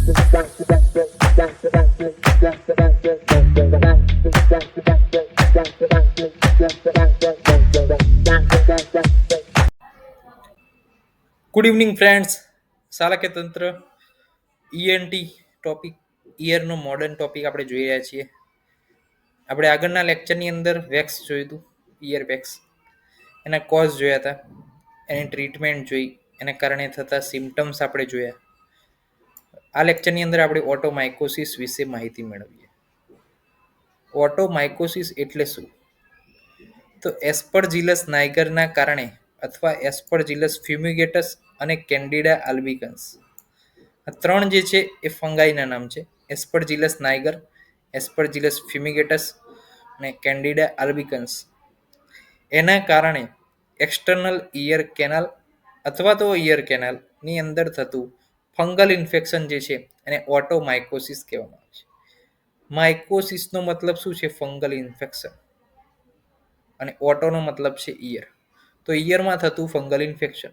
Good evening friends. શાળા કે તંત્ર ઈએનટી ટોપિક, ઇયરનો મોડર્ન ટોપિક આપણે જોઈ રહ્યા છીએ. આપણે આગળના લેક્ચરની અંદર વેક્સ જોયું હતું, ઇયર વેક્સ, એના કોઝ જોયા હતા, એની ટ્રીટમેન્ટ જોઈ, એના કારણે થતા સિમ્ટમ્સ આપણે જોયા. આ લેક્ચરની અંદર આપણે ઓટોમાઇકોસિસ વિશે માહિતી મેળવીએ. ઓટોમાઇકોસિસ એટલે શું? તો એસ્પરજીલસ નાઇગરના કારણે અથવા એસ્પરજીલસ ફ્યુમિગેટસ અને કેન્ડિડા આલ્બિકન્સ, આ ત્રણ જે છે એ ફંગાઈના નામ છે. એસ્પરજીલસ નાઇગર, એસ્પરજીલસ ફ્યુમિગેટસ અને કેન્ડિડા આલ્બિકન્સ. એના કારણે એક્સટર્નલ ઇયર કેનાલ અથવા તો ઇયર કેનાલની અંદર થતું ફંગલ ઇન્ફેક્શન જે છે એને ઓટોમાઇકોસિસ કહેવામાં આવે છે. માઇકોસિસનો મતલબ શું છે? Fungal infection. અને ઓટોનો મતલબ છે ઇયર. તો ઇયરમાં થતું ફંગલ ઇન્ફેક્શન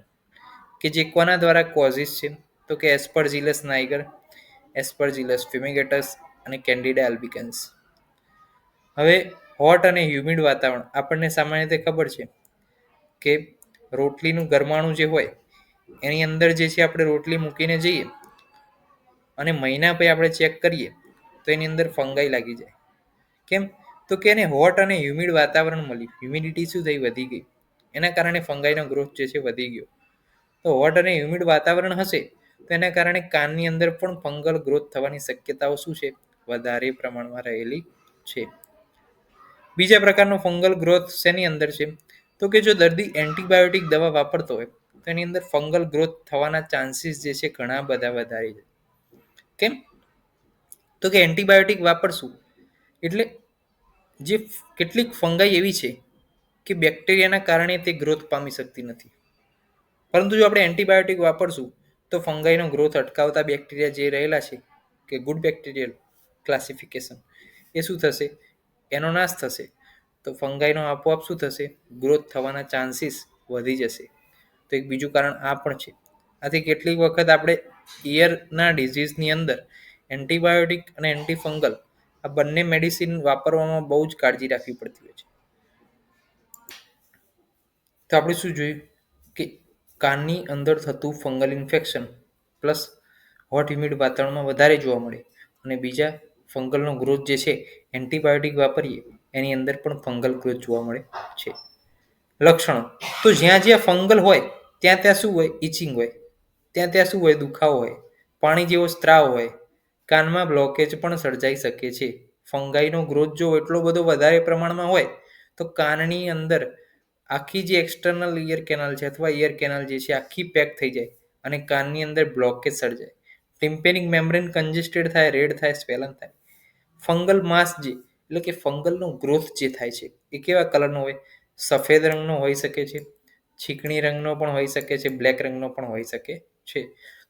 કે જે કોના દ્વારા કોઝિસ છે? તો કે એસ્પરજીલસ નાઇગર, એસ્પરજીલસ ફ્યુમિગેટસ અને કેન્ડિડા આલ્બિકન્સ. હવે હોટ અને હ્યુમિડ વાતાવરણ, આપણને સામાન્ય રીતે ખબર છે કે રોટલીનું ગરમાણું જે હોય એની અંદર જે છે આપણે રોટલી મૂકીને જઈએ અને મહિના પછી આપણે ચેક કરીએ તો એની અંદર ફંગાઈ લાગી જાય. કેમ? તો કે એને હોટ અને હ્યુમિડ વાતાવરણ મળ્યું, હ્યુમિડિટી શું થઈ? વધી ગઈ. એના કારણે ફંગાઈનો ગ્રોથ જે છે વધી ગયો. તો હોટ અને હ્યુમિડ વાતાવરણ હશે તો એના કારણે કાનની અંદર પણ ફંગલ ગ્રોથ થવાની શક્યતાઓ શું છે? વધારે પ્રમાણમાં રહેલી છે. બીજા પ્રકારનો ફંગલ ગ્રોથ શેની અંદર છે? તો કે જો દર્દી એન્ટીબાયોટિક દવા વાપરતો હોય તો એની અંદર ફંગલ ગ્રોથ થવાના ચાન્સીસ જે છે ઘણા બધા વધારે છે. કેમ? તો કે એન્ટીબાયોટિક વાપરશું એટલે જે કેટલીક ફંગાઈ એવી છે કે બેક્ટેરિયાના કારણે તે ગ્રોથ પામી શકતી નથી. પરંતુ જો આપણે એન્ટીબાયોટિક વાપરશું તો ફંગાઈનો ગ્રોથ અટકાવતા બેક્ટેરિયા જે રહેલા છે કે ગુડ બેક્ટેરિયલ ક્લાસિફિકેશન, એ શું થશે? એનો નાશ થશે. તો ફંગાઈનો આપોઆપ શું થશે? ગ્રોથ થવાના ચાન્સીસ વધી જશે. તો એક બીજું કારણ આ પણ છે. આથી કેટલીક વખત આપણે ઇયરના ડિઝીઝની અંદર એન્ટીબાયોટિક અને એન્ટીફંગલ આ બંને મેડિસિન વાપરવામાં બહુ જ કાળજી રાખવી પડતી હોય છે. તો આપણે શું જોયું કે કાનની અંદર થતું fungal infection plus hot humid વાતાવરણમાં વધારે જોવા મળે અને બીજા ફંગલનો ગ્રોથ જે છે એન્ટીબાયોટિક વાપરીએ એની અંદર પણ ફંગલ ગ્રોથ જોવા મળે છે. લક્ષણો તો જ્યાં જ્યાં ફંગલ હોય ત્યાં ત્યાં શું હોય? ઇચિંગ હોય. ત્યાં ત્યાં શું હોય? દુખાવો હોય, પાણી જેવો સ્ત્રાવ હોય, કાનમાં બ્લોકેજ પણ સર્જાઈ શકે છે. ફંગાઈનો ગ્રોથ જો એટલો બધો વધારે પ્રમાણમાં હોય તો કાનની અંદર આખી જે એક્સટર્નલ ઇયર કેનાલ છે અથવા ઇયર કેનાલ જે છે આખી પેક થઈ જાય અને કાનની અંદર બ્લોકેજ સર્જાય. ટિમ્પેનિક મેમ્બ્રેન કન્જેસ્ટેડ થાય, રેડ થાય, સ્વેલન થાય. ફંગલ માસ જે એટલે કે ફંગલનો ગ્રોથ જે થાય છે એ કેવા કલરનો હોય? સફેદ રંગનો હોઈ શકે છે, ચીકણી રંગનો પણ હોઈ શકે છે, બ્લેક રંગનો પણ હોઈ શકે છે.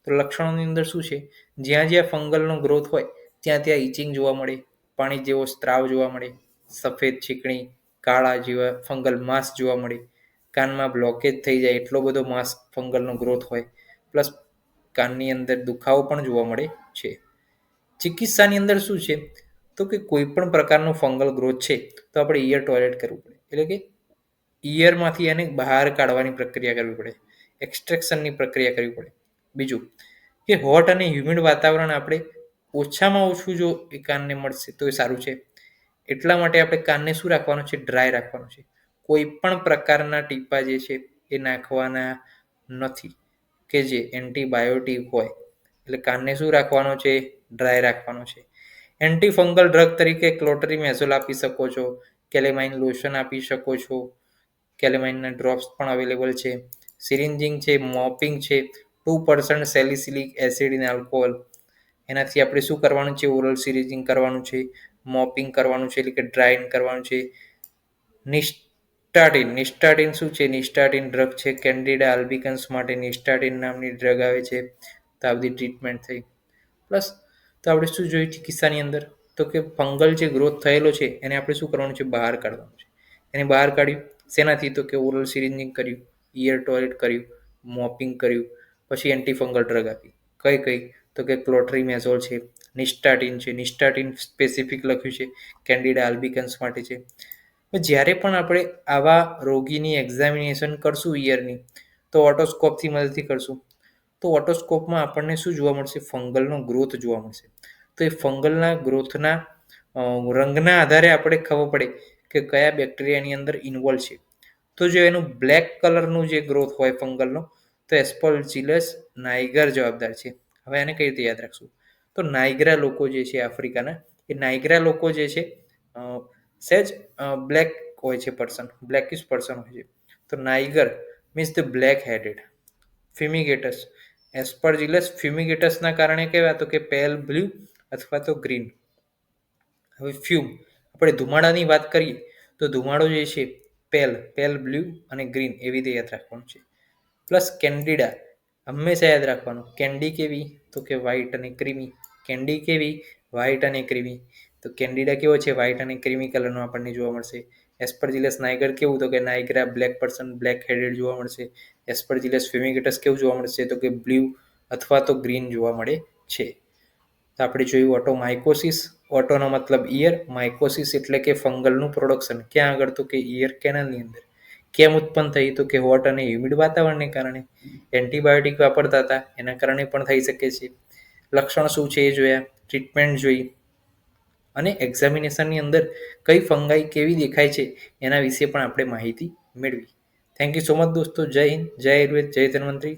તો લક્ષણોની અંદર શું છે? જ્યાં જ્યાં ફંગલનો ગ્રોથ હોય ત્યાં ત્યાં ઇચિંગ જોવા મળે, પાણી જેવો સ્ત્રાવ જોવા મળે, સફેદ, ચીકણી, કાળા જેવા ફંગલ માસ જોવા મળે, કાનમાં બ્લોકેજ થઈ જાય એટલો બધો માસ ફંગલનો ગ્રોથ હોય, પ્લસ કાનની અંદર દુખાવો પણ જોવા મળે છે. ચિકિત્સાની અંદર શું છે? તો કે કોઈ પણ પ્રકારનો ફંગલ ગ્રોથ છે તો આપણે ઇયર ટોયલેટ કરવું પડે, એટલે કે ઇયરમાંથી એને બહાર કાઢવાની પ્રક્રિયા કરવી પડે, એક્સ્ટ્રેક્શનની પ્રક્રિયા કરવી પડે. બીજું કે હોટ અને હ્યુમિડ વાતાવરણ આપણે ઓછામાં ઓછું જો એ કાનને મળશે તો એ સારું છે. એટલા માટે આપણે કાનને શું રાખવાનું છે? ડ્રાય રાખવાનું છે. કોઈ પણ પ્રકારના ટીપા જે છે એ નાખવાના નથી કે જે એન્ટીબાયોટિક હોય. એટલે કાનને શું રાખવાનો છે? ડ્રાય રાખવાનો છે. એન્ટીફંગલ ડ્રગ તરીકે ક્લોટરીમેઝોલ આપી શકો છો, કેલેમાઇન લોશન આપી શકો છો, કેલેમાઇનના ડ્રોપ્સ પણ અવેલેબલ છે, સિરિન્જિંગ છે, મોપિંગ છે, 2% સેલિસિલિક એસિડ ઇન આલ્કોહોલ. એનાથી આપણે શું કરવાનું છે? ઓરલ સિરિન્જિંગ કરવાનું છે, મોપિંગ કરવાનું છે એટલે કે ડ્રાઇન કરવાનું છે. નિસ્ટાટીન શું છે? નિસ્ટાટીન ડ્રગ છે, કેન્ડિડા આલ્બિકન્સ માટે નિસ્ટાટીન નામની ડ્રગ આવે છે. તો આ બધી ટ્રીટમેન્ટ થઈ. પ્લસ તો આપણે શું જોયું ચિકિત્સાની અંદર? તો કે ફંગલ જે ગ્રોથ થયેલો છે એને આપણે શું કરવાનું છે? બહાર કાઢવાનું છે. એને બહાર કાઢ્યું શેનાથી? તો કે ઓરલ સિરિન્જિંગ કર્યું, ઇયર ટોયલેટ કર્યું, મોપિંગ કર્યું, પછી એન્ટીફંગલ ડ્રગ આપી. કઈ કઈ? તો કે ક્લોટ્રીમેઝોલ છે, નિસ્ટાટીન છે. નિસ્ટાટીન સ્પેસિફિક લખ્યું છે કેન્ડિડા આલ્બિકન્સ માટે છે. જ્યારે પણ આપણે આવા રોગીની એક્ઝામિનેશન કરશું ઈયરની, તો ઓટોસ્કોપથી મદદથી કરશું. તો ઓટોસ્કોપમાં આપણને શું જોવા મળશે? ફંગલનો ગ્રોથ જોવા મળશે. તો એ ફંગલના ગ્રોથના રંગના આધારે આપણે ખબર પડે કે કયા બેક્ટેરિયાની અંદર ઇન્વોલ્વ છે. તો જો એનું બ્લેક કલરનું જે ગ્રોથ હોય ફંગલનો, તો એસ્પરજીલસ નાઇગર જવાબદાર છે. હવે એને કઈ રીતે યાદ રાખશું? તો નાઇગ્રા લોકો જે છે આફ્રિકાના, એ નાઇગ્રા લોકો જે છે સહેજ બ્લેક હોય છે પર્સન, બ્લેકિશ પર્સન હોય છે. તો નાઇગર મીન્સ ધ બ્લેક હેડેડ. ફ્યુમિગેટસ, એસ્પરજીલસ ફ્યુમિગેટસના કારણે કેવા? તો કે પેલ બ્લુ અથવા તો ગ્રીન. હવે ફ્યુમ, આપણે ધુમાડાની વાત કરીએ તો ધુમાડો જે છે પેલ બ્લુ અને ગ્રીન એવી રીતે યાદ રાખવાનું છે. પ્લસ કેન્ડિડા હંમેશા યાદ રાખવાનું. કેન્ડી કેવી? તો કે વ્હાઇટ અને ક્રીમી. કેન્ડી કેવી? વ્હાઇટ અને ક્રીમી. તો કેન્ડિડા કેવો છે? વ્હાઇટ અને ક્રીમી કલરનો આપણને જોવા મળશે. એસ્પરજીલસ નાઇગર કેવું? તો કે નાઇગ્રા બ્લેક પર્સન, બ્લેક હેડેડ જોવા મળશે. એસ્પરજીલસ ફ્યુમિગેટસ કેવું જોવા મળશે? તો કે બ્લુ અથવા તો ગ્રીન જોવા મળે છે. તો આપણે જોયું ઓટોમાઇકોસિસ. ઓટોનો મતલબ ઈયર, માઇકોસિસ એટલે કે ફંગલનું પ્રોડક્શન. ક્યાં આગળ? તો કે ઈયર કેનાલની અંદર. કેમ ઉત્પન્ન થઈ? તો કે હોટ અને હ્યુમિડ વાતાવરણને કારણે. એન્ટીબાયોટિક વાપરતા હતા એના કારણે પણ થઈ શકે છે. લક્ષણ શું છે એ જોયા, ટ્રીટમેન્ટ જોઈ, અને એક્ઝામિનેશનની અંદર કઈ ફંગાઈ કેવી દેખાય છે એના વિશે પણ આપણે માહિતી મેળવી. થેન્ક યુ સો મચ દોસ્તો. જય હિન્દ, જય આયુર્વેદ, જય ધન્વંતરી.